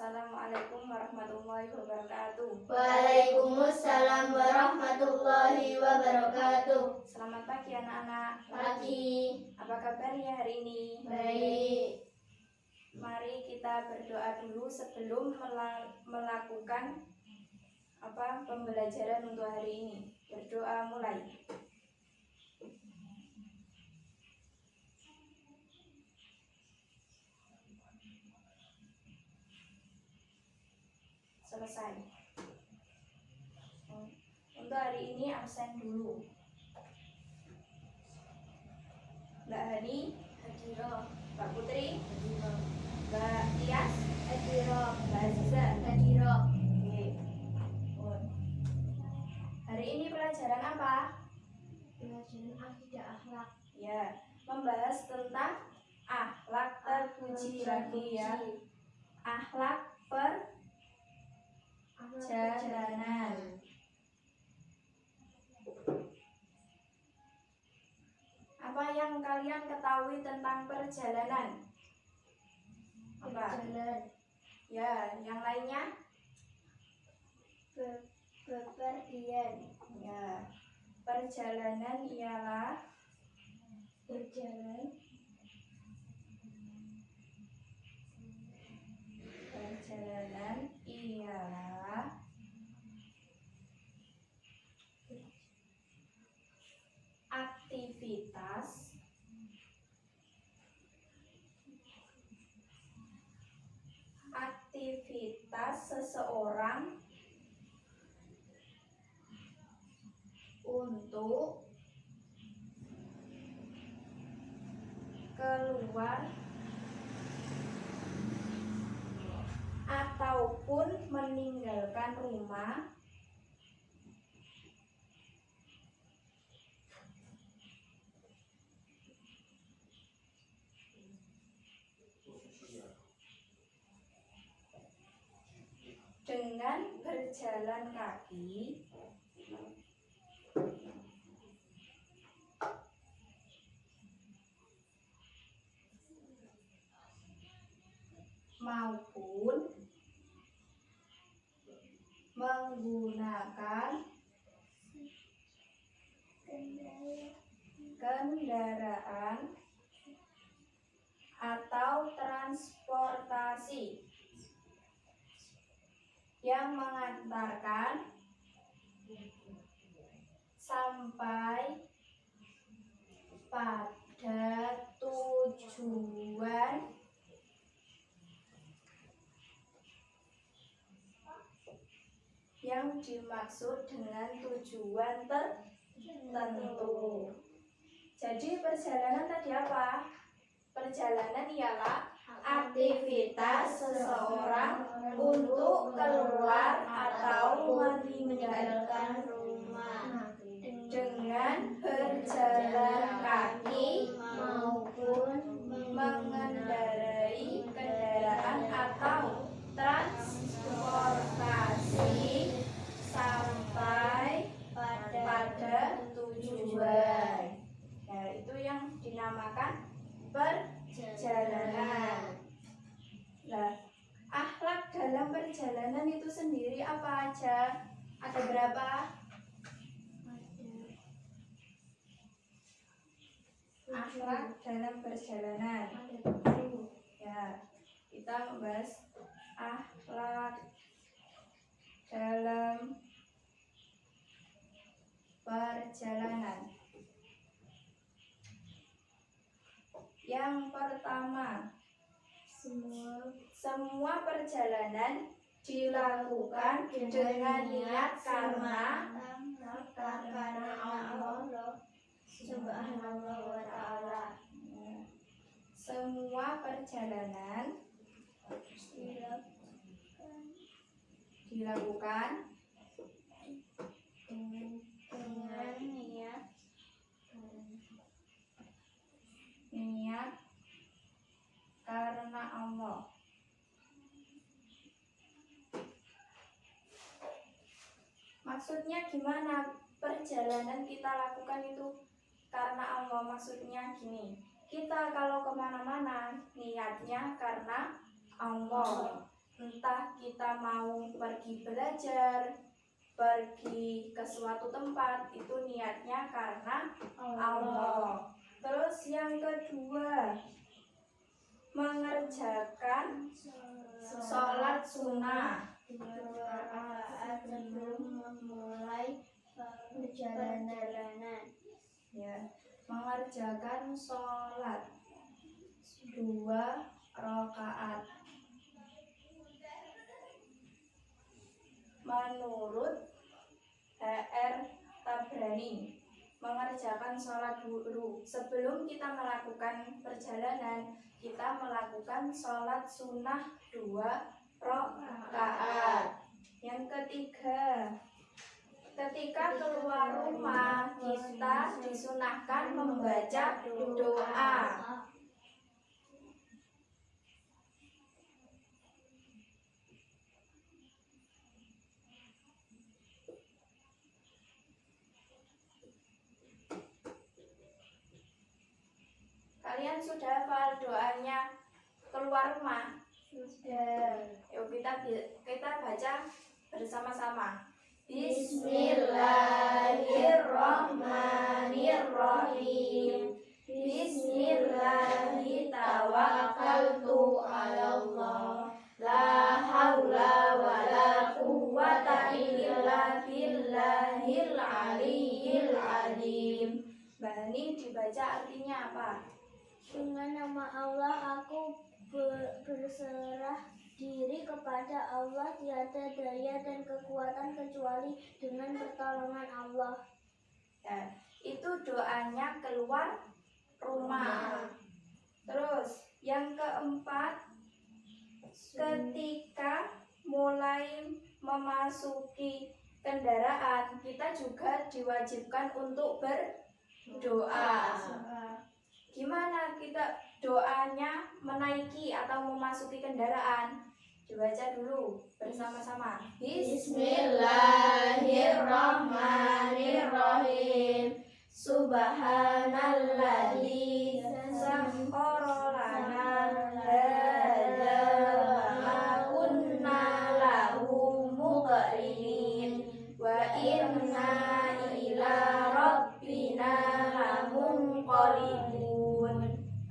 Assalamualaikum warahmatullahi wabarakatuh. Waalaikumsalam warahmatullahi wabarakatuh. Selamat pagi anak-anak. Pagi. Apa kabarnya hari ini? Baik. Mari kita berdoa dulu sebelum melakukan pembelajaran untuk hari ini. Berdoa mulai. Selesai. Untuk hari ini absen dulu. Mbak Hani, Hadiro. Mbak Putri, Hadiro. Mbak Tias, Hadiro. Mbak Aziza. Hadiro. Oke. Hari ini pelajaran apa? Pelajaran akidah akhlak. Ya, membahas tentang akhlak terpuji lagi ya. Akhlak perjalanan. Apa yang kalian ketahui tentang perjalanan? Apa? Berjalan. Ya, yang lainnya? Bepergian. Ya, perjalanan ialah Berjalan. aktivitas seseorang untuk keluar ataupun meninggalkan rumah dengan berjalan kaki maupun menggunakan kendaraan atau transportasi yang mengantarkan sampai pada tujuan yang dimaksud dengan tujuan tertentu. Jadi perjalanan tadi apa? Perjalanan ialah aktivitas seseorang untuk keluar atau meninggalkan rumah dengan berjalan kaki maupun mengendarai kendaraan atau transportasi sampai pada tujuan. Nah, itu yang dinamakan perjalanan. Nah, akhlak dalam perjalanan itu sendiri apa aja? Ada berapa? Akhlak dalam perjalanan. Ya, kita membahas akhlak dalam perjalanan. Yang pertama, semua perjalanan dilakukan dengan niat karena Allah Subhanahu wa ta'ala. Semua perjalanan dilakukan dengan niat karena Allah. Maksudnya gimana perjalanan kita lakukan itu karena Allah? Maksudnya gini, kita kalau kemana-mana niatnya karena Allah. entah kita mau pergi belajar, pergi ke suatu tempat, itu niatnya karena Allah. Terus yang kedua, mengerjakan sholat sunnah. 2 rakaat sebelum memulai perjalanan. Ya, mengerjakan sholat 2 rakaat. Menurut HR Tabrani, mengerjakan sholat dulu. Sebelum kita melakukan perjalanan, kita melakukan sholat sunnah 2 rakaat. Yang ketiga, ketika keluar rumah, kita disunahkan membaca doa. Kalian sudah hafal doanya keluar rumah? Sudah. Yuk kita baca bersama-sama. Bismillahirrahmanirrahim. Bismillahi tawakkaltu 'alallah. La haula wala quwwata illa billahil aliyyil azim. Bani dibaca artinya apa? Dengan nama Allah aku berserah diri kepada Allah, tiada daya dan kekuatan kecuali dengan pertolongan Allah. Ya, itu doanya keluar rumah. Terus yang keempat, ketika mulai memasuki kendaraan, kita juga diwajibkan untuk berdoa. Gimana kita doanya menaiki atau memasuki kendaraan? Dibaca dulu bersama-sama. Bismillahirrahmanirrahim. Subhanalladzi sakhkhara lana hadza wa ma kunna lahu muqrinin wa inna ila rabbina lamunqalibun.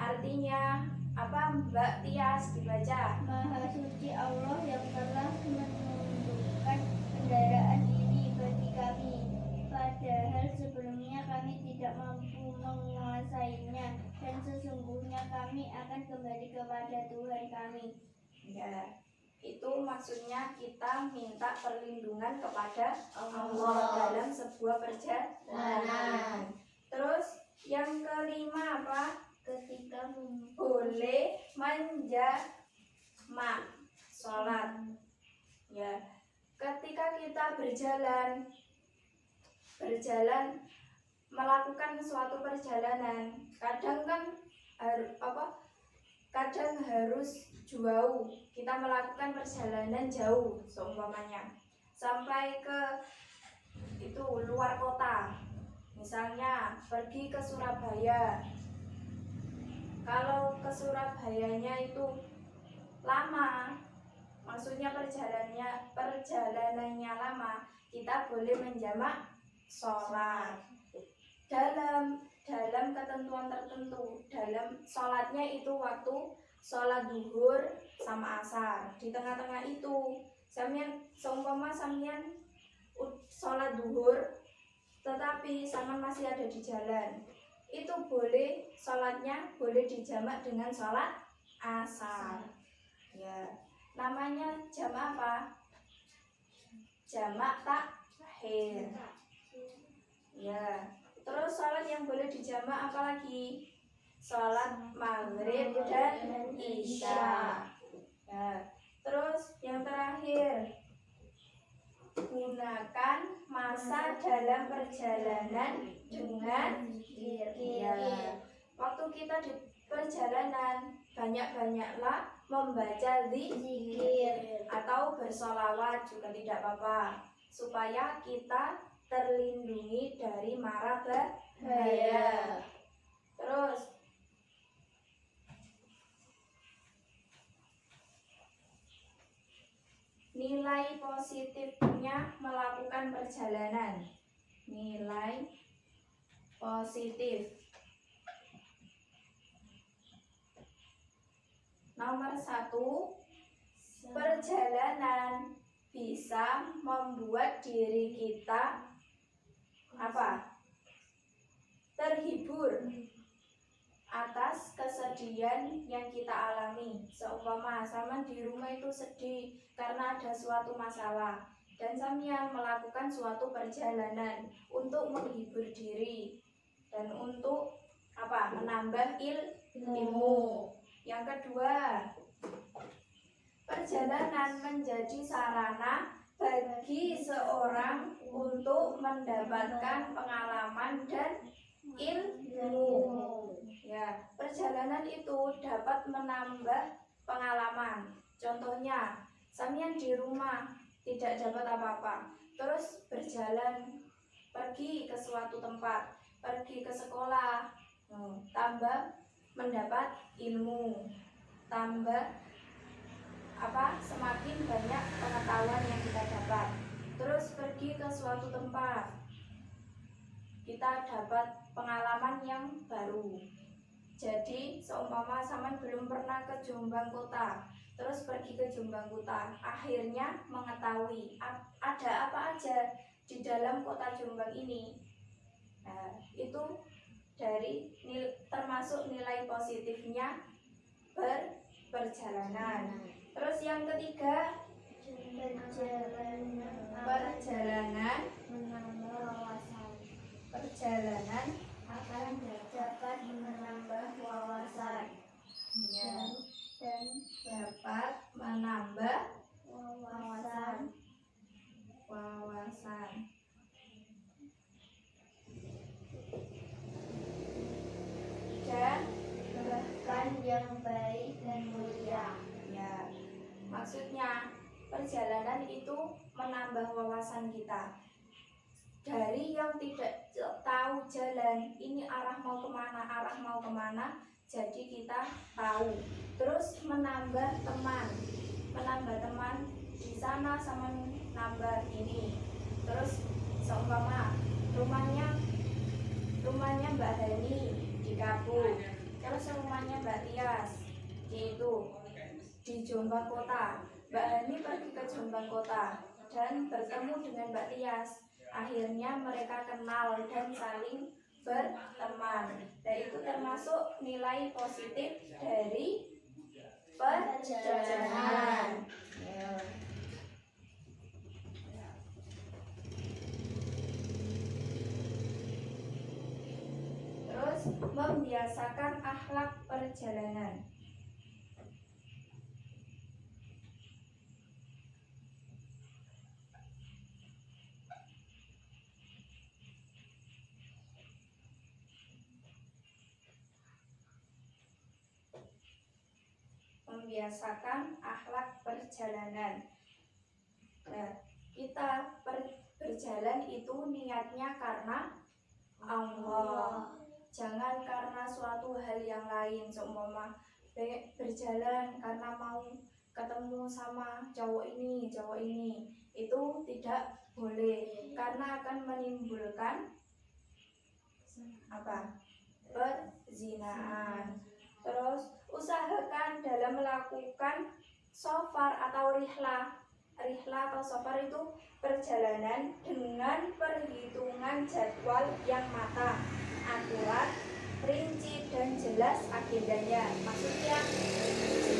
Artinya apa, Mbak Tias? Dibaca. Maha suci Allah yang telah menundukkan kendaraan ini bagi kami, padahal sebelumnya kami tidak mampu menguasainya, dan sesungguhnya kami akan kembali kepada Tuhan kami. Ya, itu maksudnya kita minta perlindungan kepada Allah dalam sebuah perjalanan. Terus yang kelima apa? Ketika Boleh menjamak sholat. Ya, ketika kita berjalan melakukan suatu perjalanan, kadang kan kadang harus jauh. Kita melakukan perjalanan jauh, seumpamanya sampai ke itu luar kota. Misalnya pergi ke Surabaya. Kalau ke Surabayanya itu lama, maksudnya perjalanannya lama, kita boleh menjamak sholat dalam ketentuan tertentu. Dalam sholatnya itu waktu sholat zuhur sama asar. Di tengah-tengah itu seumpama sampean sholat zuhur tetapi sampean masih ada di jalan, itu boleh sholatnya boleh dijamak dengan sholat asar. Ya, namanya jamak apa? Jamak takhir. Ya, terus sholat yang boleh dijamak apa lagi? Sholat maghrib dan isya. Ya, terus yang terakhir, gunakan masa dalam perjalanan dengan zikir. Ya, waktu kita di perjalanan banyak-banyaklah membaca zikir atau bersolawat juga tidak apa-apa, supaya kita terlindungi dari mara bahaya. Terus nilai positifnya melakukan perjalanan. Nilai positif. Nomor 1, perjalanan bisa membuat diri kita apa? Terhibur atas kesedihan yang kita alami. Seumpama sampean di rumah itu sedih karena ada suatu masalah dan sampean melakukan suatu perjalanan untuk menghibur diri dan untuk apa? Menambah ilmu. Yang kedua, perjalanan menjadi sarana bagi seorang untuk mendapatkan pengalaman dan ilmu. Ya, perjalanan itu dapat menambah pengalaman. Contohnya, sampean di rumah tidak dapat apa-apa, terus berjalan pergi ke suatu tempat, pergi ke sekolah, tambah mendapat ilmu, tambah semakin banyak pengetahuan yang kita dapat. Terus pergi ke suatu tempat, kita dapat pengalaman yang baru. Jadi seumpama sampean belum pernah ke Jombang Kota, terus pergi ke Jombang Kota, akhirnya mengetahui ada apa aja di dalam kota Jombang ini. Nah, itu termasuk nilai positifnya perjalanan. Terus yang ketiga, perjalanan menambah wawasan. Perjalanan Akan dapat menambah wawasan dan dapat menambah wawasan. Dan Bahkan yang baik dan mulia. ya, maksudnya perjalanan itu menambah wawasan kita. Dari yang tidak tahu jalan, ini arah mau kemana, jadi kita tahu. Terus menambah teman di sana sama nambah ini. Terus seumpama rumahnya Mbak Hani di Kapuk, terus rumahnya Mbak Tias di Jombang Kota. Mbak Hani pergi ke Jombang Kota dan bertemu dengan Mbak Tias. Akhirnya mereka kenal dan saling berteman. Dan itu termasuk nilai positif dari perjalanan. Terus membiasakan akhlak perjalanan. Membiasakan akhlak perjalanan. Nah, kita berjalan itu niatnya karena Allah, jangan karena suatu hal yang lain. Seumpama berjalan karena mau ketemu sama cowok ini, itu tidak boleh karena akan menimbulkan perzinahan. Terus usahakan dalam melakukan safar atau rihlah atau safar itu perjalanan dengan perhitungan jadwal yang matang, akurat, rinci dan jelas agendanya. Maksudnya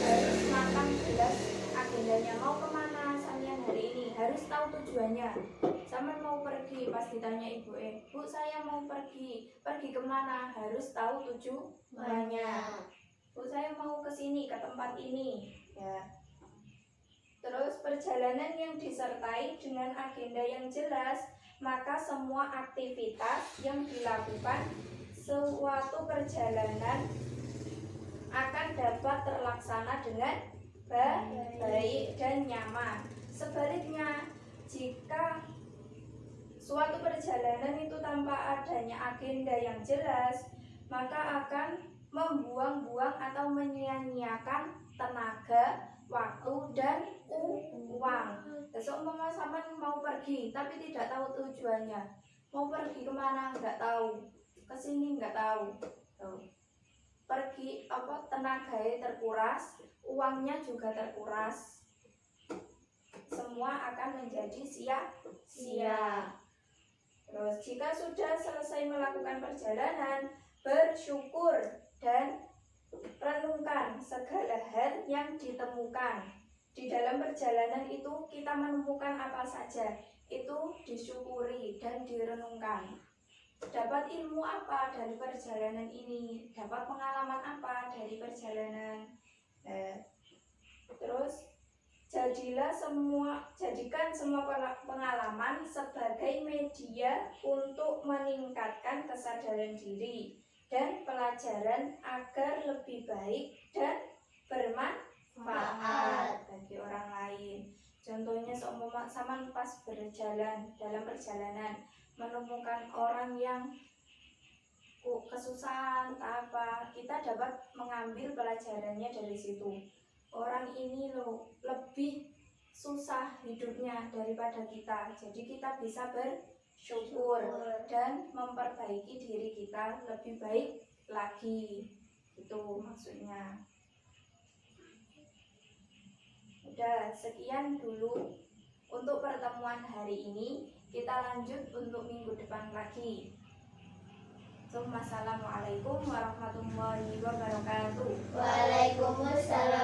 harus matang, jelas agendanya. Mau kemana sampean hari ini, harus tahu tujuannya. Sampean mau pergi, pas ditanya ibu, Bu saya mau pergi kemana, harus tahu tujuannya. Bu saya mau ke sini, ke tempat ini, ya. Terus perjalanan yang disertai dengan agenda yang jelas, maka semua aktivitas yang dilakukan suatu perjalanan akan dapat terlaksana dengan baik dan nyaman. Sebaliknya, jika suatu perjalanan itu tanpa adanya agenda yang jelas, maka akan membuang-buang atau menyia-nyiakan tenaga, waktu dan uang. Seumpama sampean mau pergi tapi tidak tahu tujuannya, mau pergi kemana nggak tahu, kesini nggak tahu. Tuh. Pergi tenaganya terkuras, uangnya juga terkuras, semua akan menjadi sia-sia. Terus jika sudah selesai melakukan perjalanan, bersyukur dan renungkan segala hal yang ditemukan. Di dalam perjalanan itu kita menemukan apa saja, itu disyukuri dan direnungkan. Dapat ilmu apa dari perjalanan ini, dapat pengalaman apa dari perjalanan. Terus jadikan semua pengalaman sebagai media untuk meningkatkan kesadaran diri dan pelajaran agar lebih baik dan bermanfaat bagi orang lain. Contohnya seumpama sama pas dalam perjalanan menemukan orang yang kesusahan apa, kita dapat mengambil pelajarannya dari situ. Orang ini loh lebih susah hidupnya daripada kita, jadi kita bisa bersyukur dan memperbaiki diri kita lebih baik lagi. Itu maksudnya. Udah, sekian dulu untuk pertemuan hari ini. Kita lanjut untuk minggu depan lagi. Assalamualaikum warahmatullahi wabarakatuh. Waalaikumsalam